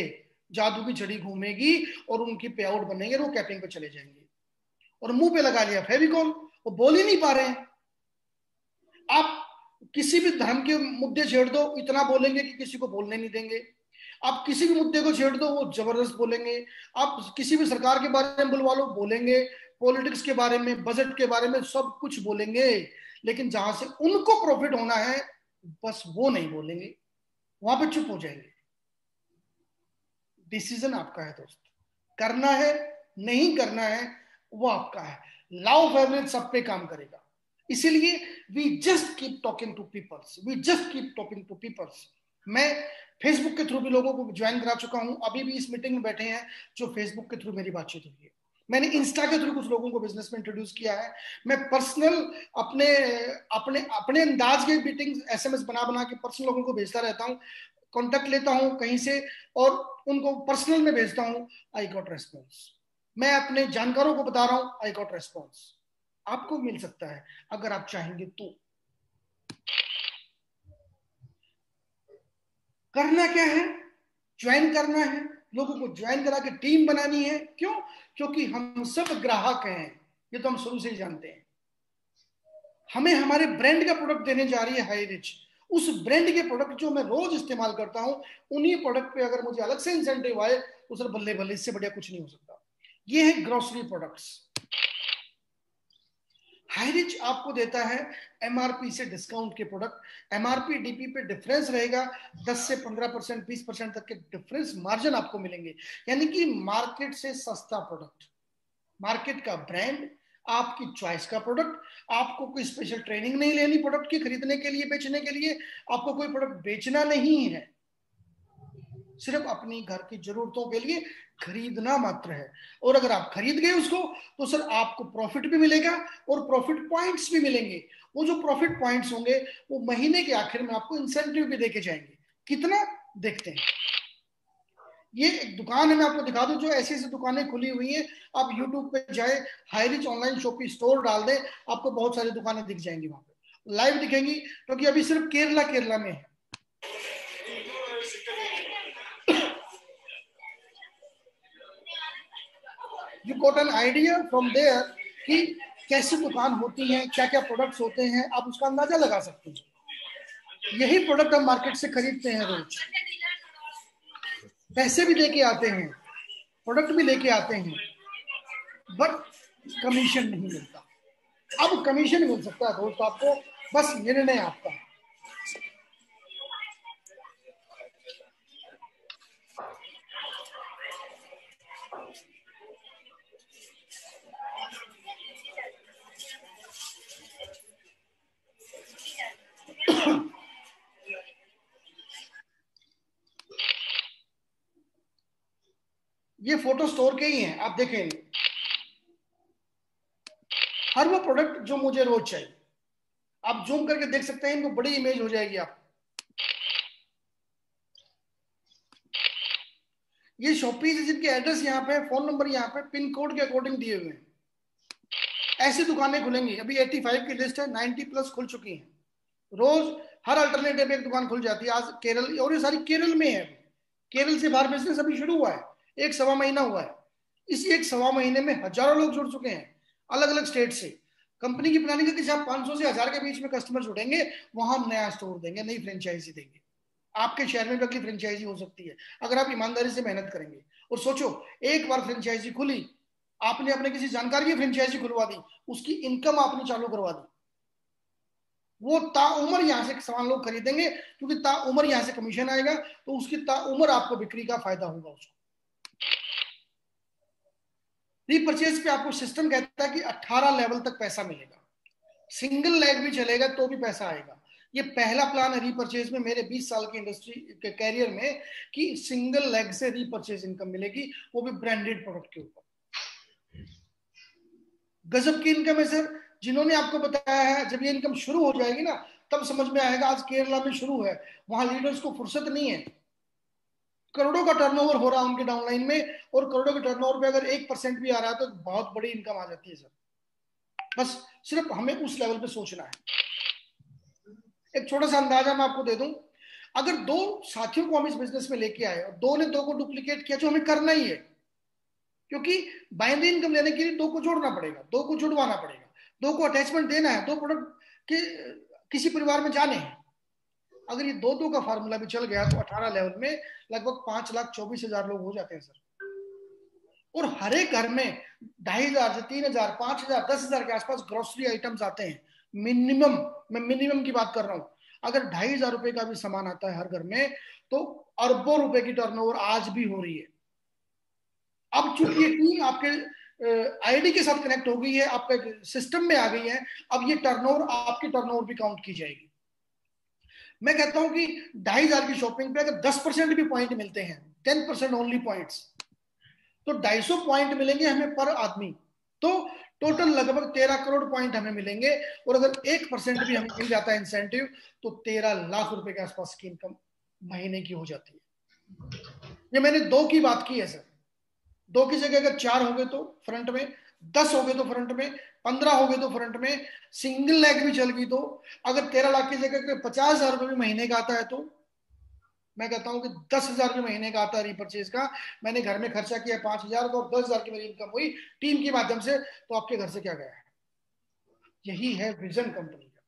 जादू की छड़ी घूमेगी और उनकी पे आउट बनेंगे, वो कैपिंग पे चले जाएंगे। और मुंह पे लगा लिया फेविकॉल, वो बोल ही नहीं पा रहे हैं। आप किसी भी धर्म के मुद्दे छेड़ दो, इतना बोलेंगे कि किसी को बोलने नहीं देंगे। आप किसी भी मुद्दे को छेड़ दो, वो जबरदस्त बोलेंगे। आप किसी भी सरकार के बारे में बुलवा लो, बोलेंगे। पॉलिटिक्स के बारे में, बजट के बारे में, सब कुछ बोलेंगे। लेकिन जहां से उनको प्रॉफिट होना है, बस वो नहीं बोलेंगे, वहां पे चुप हो जाएंगे। डिसीजन आपका है दोस्त, करना है नहीं करना है वो आपका है। लॉ ऑफ एवरेज सब पे काम करेगा। इसीलिए we just keep talking to peoples, we just keep talking to peoples. मैं फेसबुक के थ्रू भी लोगों को ज्वाइन करा चुका हूं। अभी भी इस मीटिंग में बैठे हैं जो फेसबुक के थ्रू मेरी बातचीत हुई है। मैंने इंस्टा के थ्रू कुछ लोगों को बिजनेस में इंट्रोड्यूस किया है। मैं पर्सनल अपने अपने अपने अंदाज के मीटिंग एसएमएस बना बना के पर्सनल लोगों को भेजता रहता हूं, कॉन्टेक्ट लेता हूं कहीं से और उनको पर्सनल में भेजता हूं। I got response. मैं अपने जानकारों को बता रहा हूं, आई गॉट रेस्पॉन्स। आपको मिल सकता है अगर आप चाहेंगे तो। करना क्या है? ज्वाइन करना है, लोगों को ज्वाइन करा के टीम बनानी है। क्यों? क्योंकि हम सब ग्राहक हैं, ये तो हम शुरू से ही जानते हैं। हमें हमारे ब्रांड का प्रोडक्ट देने जा रही है हाई रिच। उस ब्रांड के प्रोडक्ट जो मैं रोज इस्तेमाल करता हूं, उन्हीं प्रोडक्ट पे अगर मुझे अलग से इंसेंटिव आए तो सर बल्ले बल्ले, इससे बढ़िया कुछ नहीं हो सकता। ये है ग्रोसरी प्रोडक्ट्स। हाई रिच आपको देता है एमआरपी से डिस्काउंट के प्रोडक्ट। एमआरपी डीपी पे डिफरेंस रहेगा 10 से 15%, 20% तक के डिफरेंस मार्जिन आपको मिलेंगे। यानी कि मार्केट से सस्ता प्रोडक्ट, मार्केट का ब्रांड, आपकी चॉइस का प्रोडक्ट। आपको कोई स्पेशल ट्रेनिंग नहीं लेनी प्रोडक्ट की खरीदने के लिए, बेचने के लिए। आपको कोई प्रोडक्ट बेचना नहीं है, सिर्फ अपनी घर की जरूरतों के लिए खरीदना मात्र है। और अगर आप खरीद गए उसको, तो सर आपको प्रॉफिट भी मिलेगा और प्रॉफिट पॉइंट्स भी मिलेंगे। वो जो प्रॉफिट पॉइंट्स होंगे वो महीने के आखिर में आपको इंसेंटिव भी देके जाएंगे। कितना? देखते हैं। ये एक दुकान है, मैं आपको दिखा दूं, जो ऐसी ऐसी दुकानें खुली हुई हैं। आप यूट्यूब पे जाए, high rich online shopping store डाल दें, आपको बहुत सारी दुकानें दिख जाएंगी, वहां पे लाइव दिखेंगी। क्योंकि अभी सिर्फ केरला में है। You got an idea from there कि कैसी दुकान होती है, क्या क्या प्रोडक्ट्स होते हैं, आप उसका अंदाजा लगा सकते हैं। यही प्रोडक्ट हम मार्केट से खरीदते हैं रोज, पैसे भी लेके आते हैं, प्रोडक्ट भी लेके आते हैं, बट कमीशन नहीं मिलता। अब कमीशन मिल सकता है दोस्त आपको, बस निर्णय आपका है। ये फोटो स्टोर के ही हैं, आप देखेंगे। हर वो प्रोडक्ट जो मुझे रोज चाहिए, आप जूम करके देख सकते हैं, इनको बड़ी इमेज हो जाएगी आप। ये शॉपीज जिनके एड्रेस यहाँ पे, फोन नंबर यहाँ पे पिन कोड के अकॉर्डिंग दिए हुए हैं। ऐसी दुकानें खुलेंगी। अभी 85 की लिस्ट है, 90 प्लस खुल चुकी हैं। रोज हर अल्टरनेटिव एक दुकान खुल जाती है। आज केरल, और ये सारी केरल में है। केरल से बाहर बिजनेस अभी शुरू हुआ है, 1 सवा महीना हुआ है। इस 1 सवा महीने में हजारों लोग जुड़ चुके हैं अलग अलग स्टेट से। कंपनी की प्लानिंग है कि जहां 500 से 1000 के बीच में कस्टमर जुड़ेंगे, वहां हम नया स्टोर देंगे, नई फ्रेंचाइजी देंगे। आपके शहर में भी अगली फ्रेंचाइजी हो सकती है अगर आप ईमानदारी से मेहनत करेंगे। और सोचो, एक बार फ्रेंचाइजी खुली, आपने अपने किसी जानकार की फ्रेंचाइजी खुलवा दी, उसकी इनकम आपने चालू करवा दी, वो ताउम्र यहाँ से सामान लोग खरीदेंगे, क्योंकि ताउम्र यहाँ से कमीशन आएगा, तो उसकी ताउम्र आपको बिक्री का फायदा होगा उसको। रीपरचेज पे आपको सिस्टम कहता है कि 18 लेवल तक पैसा मिलेगा। सिंगल लेग भी चलेगा तो भी पैसा आएगा। ये पहला प्लान है रीपरचेज में मेरे 20 साल के इंडस्ट्री के कैरियर में, कि सिंगल लेग से रीपरचेज इनकम मिलेगी, वो भी ब्रांडेड प्रोडक्ट के ऊपर। गजब की इनकम है सर। जिन्होंने आपको बताया है, जब ये इनकम शुरू हो जाएगी ना, तब समझ में आएगा। आज केरला में शुरू है, वहां लीडर्स को फुर्सत नहीं है। करोड़ों का टर्नओवर हो रहा है उनके डाउनलाइन में, और करोड़ों के टर्नओवर पे अगर 1% भी आ रहा है तो बहुत बड़ी इनकम आ जाती है सर। बस सिर्फ हमें उस लेवल पे सोचना है। एक छोटा सा अंदाजा मैं आपको दे दूं, अगर दो साथियों को हम इस बिजनेस में लेके आए और दो ने दो को डुप्लीकेट किया, जो हमें करना ही है, क्योंकि बाइनरी इनकम लेने के लिए दो को जोड़ना पड़ेगा, दो को जुड़वाना पड़ेगा, दो को अटैचमेंट देना है, दो प्रोडक्ट के किसी परिवार में जाने हैं। अगर ये दो दो का फार्मूला भी चल गया तो 18 लेवल में लगभग 5,24,000 लोग हो जाते हैं सर। और हर एक घर में 2,500 से 3,000, 5,000, 10,000 के आसपास ग्रोसरी आइटम्स आते हैं मिनिमम। मैं मिनिमम की बात कर रहा हूं। अगर 2,500 रुपए का भी सामान आता है हर घर में, तो अरबों रुपए की टर्नओवर आज भी हो रही है। अब चूंकि ये टीम आपके आईडी के साथ कनेक्ट हो गई है, आपके सिस्टम में आ गई है, अब ये टर्नओवर आपकी टर्नओवर भी काउंट की जाएगी। मैं कहता हूं कि 2,500 की शॉपिंग पे अगर 10% भी पॉइंट मिलते हैं, 10% ओनली पॉइंट्स, तो 250 पॉइंट मिलेंगे हमें पर आदमी। तो टोटल लगभग 13 करोड़ पॉइंट हमें मिलेंगे। और अगर 1% भी हमें मिल जाता है इंसेंटिव, तो 13 लाख रुपए के आसपास की इनकम महीने की हो जाती है। ये मैंने दो की बात की है सर। दो की जगह अगर 4 हो गए तो फ्रंट में, 10 हो गए तो फ्रंट में, 15 हो गए तो फ्रंट में, सिंगल लेग भी चल गई तो, अगर 13 लाख की जगह 50,000 रुपए भी महीने का आता है, तो मैं कहता हूं कि 10,000 के महीने का आता है रीपरचेज का। मैंने घर में खर्चा किया 5,000 का, और 10,000 की मेरी इनकम हुई टीम के माध्यम से, तो आपके घर से क्या गया है? यही है विजन कंपनी का।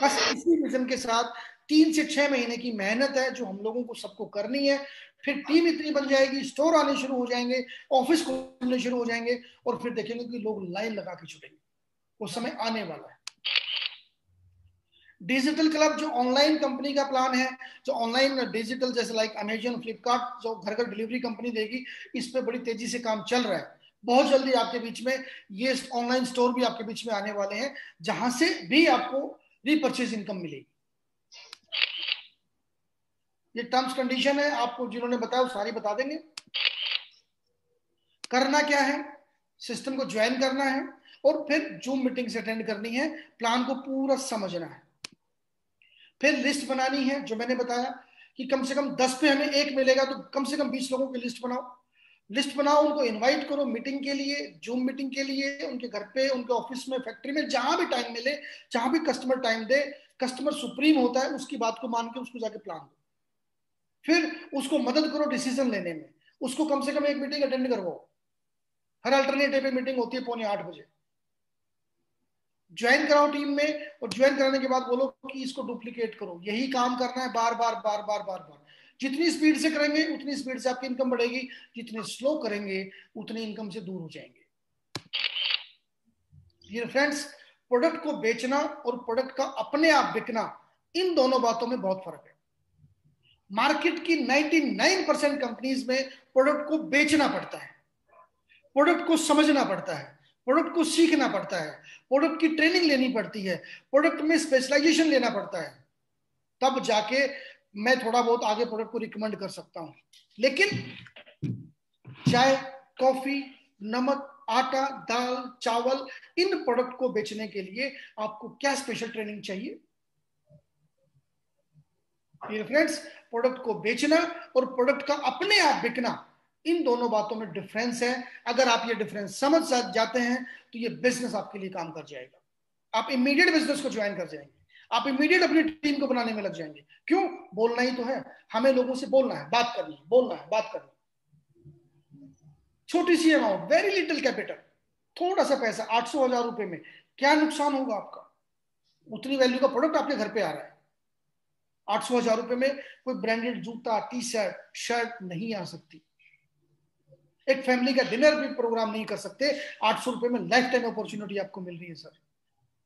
बस इसी विजन के साथ 3 से 6 महीने की मेहनत है जो हम लोगों को सबको करनी है। फिर टीम इतनी बन जाएगी, स्टोर आने शुरू हो जाएंगे, ऑफिस खुलने शुरू हो जाएंगे, और फिर देखेंगे कि लोग लाइन लगा के छुटेंगे। वो समय आने वाला है। डिजिटल क्लब जो ऑनलाइन कंपनी का प्लान है, जो ऑनलाइन डिजिटल जैसे लाइक अमेजन, फ्लिपकार्ट, जो घर घर डिलीवरी कंपनी देगी, इस पे बड़ी तेजी से काम चल रहा है। बहुत जल्दी आपके बीच में ये ऑनलाइन स्टोर भी आपके बीच में आने वाले हैं, जहां से भी आपको रीपरचेज इनकम मिलेगी। ये टर्म्स कंडीशन है, आपको जिन्होंने बताया वो सारी बता देंगे। करना क्या है, सिस्टम को ज्वाइन करना है, और फिर जूम मीटिंग्स अटेंड करनी है, प्लान को पूरा समझना है, फिर लिस्ट बनानी है। जो मैंने बताया कि कम से कम 10 पे हमें एक मिलेगा, तो कम से कम 20 लोगों की लिस्ट बनाओ। लिस्ट बनाओ, उनको इनवाइट करो मीटिंग के लिए, जूम मीटिंग के लिए, उनके घर पे, उनके ऑफिस में, फैक्ट्री में, जहां भी टाइम मिले, जहां भी कस्टमर टाइम दे। कस्टमर सुप्रीम होता है, उसकी बात को मान के उसको जाके प्लान दो। फिर उसको मदद करो डिसीजन लेने में, उसको कम से कम एक मीटिंग अटेंड करवाओ। हर अल्टरनेटिव पे मीटिंग होती है 7:45 ज्वाइन कराओ टीम में, और ज्वाइन कराने के बाद बोलो कि इसको डुप्लीकेट करो। यही काम करना है बार बार बार बार बार बार। जितनी स्पीड से करेंगे उतनी स्पीड से आपकी इनकम बढ़ेगी, जितने स्लो करेंगे उतनी इनकम से दूर हो जाएंगे। ये फ्रेंड्स, प्रोडक्ट को बेचना और प्रोडक्ट का अपने आप बिकना, इन दोनों बातों में बहुत फर्क है। मार्केट की 99% कंपनीज में प्रोडक्ट को बेचना पड़ता है, प्रोडक्ट को समझना पड़ता है, प्रोडक्ट को सीखना पड़ता है, प्रोडक्ट की ट्रेनिंग लेनी पड़ती है, प्रोडक्ट में स्पेशलाइजेशन लेना पड़ता है, तब जाके मैं थोड़ा बहुत आगे प्रोडक्ट को रिकमेंड कर सकता हूं। लेकिन चाय, कॉफी, नमक, आटा, दाल, चावल, इन प्रोडक्ट को बेचने के लिए आपको क्या स्पेशल ट्रेनिंग चाहिए? फ्रेंड्स, प्रोडक्ट को बेचना और प्रोडक्ट का अपने आप बिकना, इन दोनों बातों में डिफरेंस है। अगर आप ये डिफरेंस समझ जाते हैं तो ये बिजनेस आपके लिए काम कर जाएगा। आप इमीडिएट बिजनेस को ज्वाइन कर जाएंगे, आप इमीडिएट अपनी टीम को बनाने में लग जाएंगे। क्यों? बोलना ही तो है हमें, लोगों से बोलना है, बात करनी है, बोलना है, बात करनी है। छोटी सी अमाउंट, वेरी लिटिल कैपिटल, थोड़ा सा पैसा, 800,000 रुपए में क्या नुकसान होगा आपका? उतनी वैल्यू का प्रोडक्ट आपके घर पे आ रहा है। 800,000 रुपए में कोई ब्रांडेड जूता, टी शर्ट, शर्ट नहीं आ सकती। एक फैमिली का डिनर भी प्रोग्राम नहीं कर सकते। 800 रुपए में लाइफ टाइम अपॉर्चुनिटी आपको मिल रही है सर।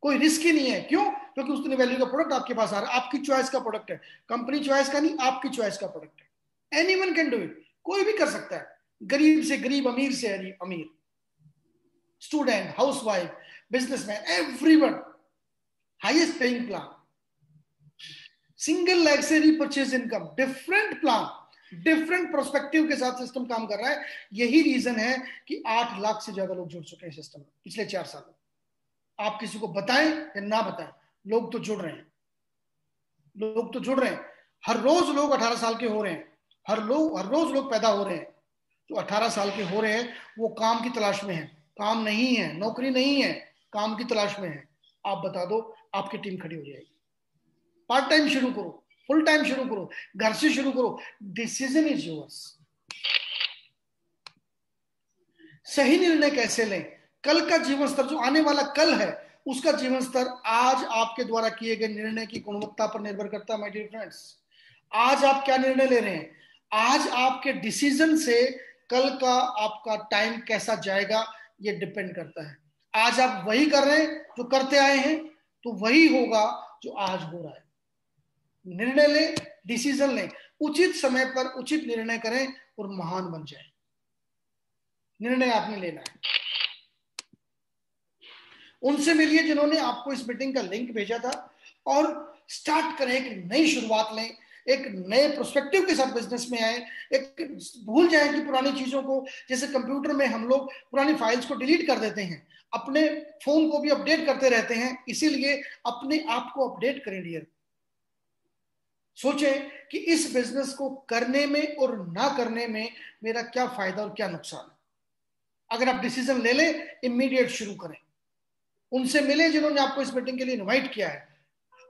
कोई रिस्क ही नहीं है। क्यों? क्योंकि उतनी वैल्यू का प्रोडक्ट आपके पास आ रहा है, आपकी चॉइस का प्रोडक्ट है, कंपनी चॉइस का नहीं, आपकी चॉइस का प्रोडक्ट है। एनीवन कैन डू इट, कोई भी कर सकता है, गरीब से गरीब, अमीर से अमीर, student, housewife, businessman, everyone. Highest paying plan, single leg से repurchase income, different plan, different prospective के साथ सिस्टम काम कर रहा है। यही रीजन है कि 8 लाख से ज्यादा लोग जुड़ चुके हैं सिस्टम में पिछले 4 साल में। आप किसी को बताएं या ना बताएं, लोग तो जुड़ रहे हैं। लोग तो जुड़ रहे हैं, हर रोज लोग 18 साल के हो रहे हैं, हर रोज लोग पैदा हो रहे हैं। जो 18 साल के हो रहे हैं वो काम की तलाश में है, काम नहीं है, नौकरी नहीं है, काम की तलाश में है। आप बता दो, आपकी टीम खड़ी हो जाएगी। पार्ट टाइम शुरू करो, फुल टाइम शुरू करो, घर से शुरू करो, डिसीजन इज योर्स। सही निर्णय कैसे लें? कल का जीवन स्तर, जो आने वाला कल है, उसका जीवन स्तर आज आपके द्वारा किए गए निर्णय की गुणवत्ता पर निर्भर करता है माय डियर फ्रेंड्स। आज आप क्या निर्णय ले रहे हैं, आज आपके डिसीजन से कल का आपका टाइम कैसा जाएगा, ये डिपेंड करता है। आज आप वही कर रहे हैं जो करते आए हैं, तो वही होगा जो आज हो रहा है। निर्णय लें, डिसीजन लें, उचित समय पर उचित निर्णय करें और महान बन जाए। निर्णय आपने लेना है। उनसे मिलिए जिन्होंने आपको इस मीटिंग का लिंक भेजा था, और स्टार्ट करें, एक नई शुरुआत लें, एक नए प्रोस्पेक्टिव के साथ बिजनेस में आए। एक भूल जाएं कि पुरानी चीजों को, जैसे कंप्यूटर में हम लोग पुरानी फाइल्स को डिलीट कर देते हैं, अपने फोन को भी अपडेट करते रहते हैं, इसीलिए अपने आप को अपडेट करें डियर। सोचें कि इस बिजनेस को करने में और ना करने में मेरा क्या फायदा और क्या नुकसान है। अगर आप डिसीजन ले लें, इमीडिएट शुरू करें। उनसे मिले जिन्होंने आपको इस मीटिंग के लिए इनवाइट किया है,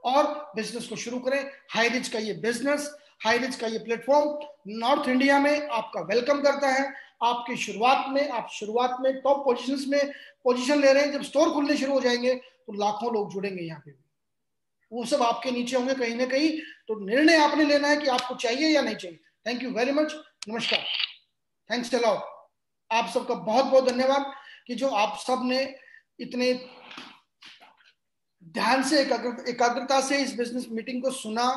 और बिजनेस को शुरू करें। हाई रिच का ये बिजनेस, हाई रिच का ये प्लेटफॉर्म नॉर्थ इंडिया में आपका वेलकम करता है। आपकी शुरुआत में, आप शुरुआत में टॉप पोजीशंस में पोजीशन ले रहे हैं। जब स्टोर खुलने शुरू हो जाएंगे तो लाखों लोग जुड़ेंगे यहाँ पे, वो सब आपके नीचे होंगे कहीं ना कहीं। तो निर्णय आपने लेना है कि आपको चाहिए या नहीं चाहिए। थैंक यू वेरी मच, नमस्कार, थैंक्स अ लॉट। आप सबका बहुत बहुत धन्यवाद कि जो आप सब ने इतने ध्यान से, एकाग्रता से इस बिजनेस मीटिंग को सुना।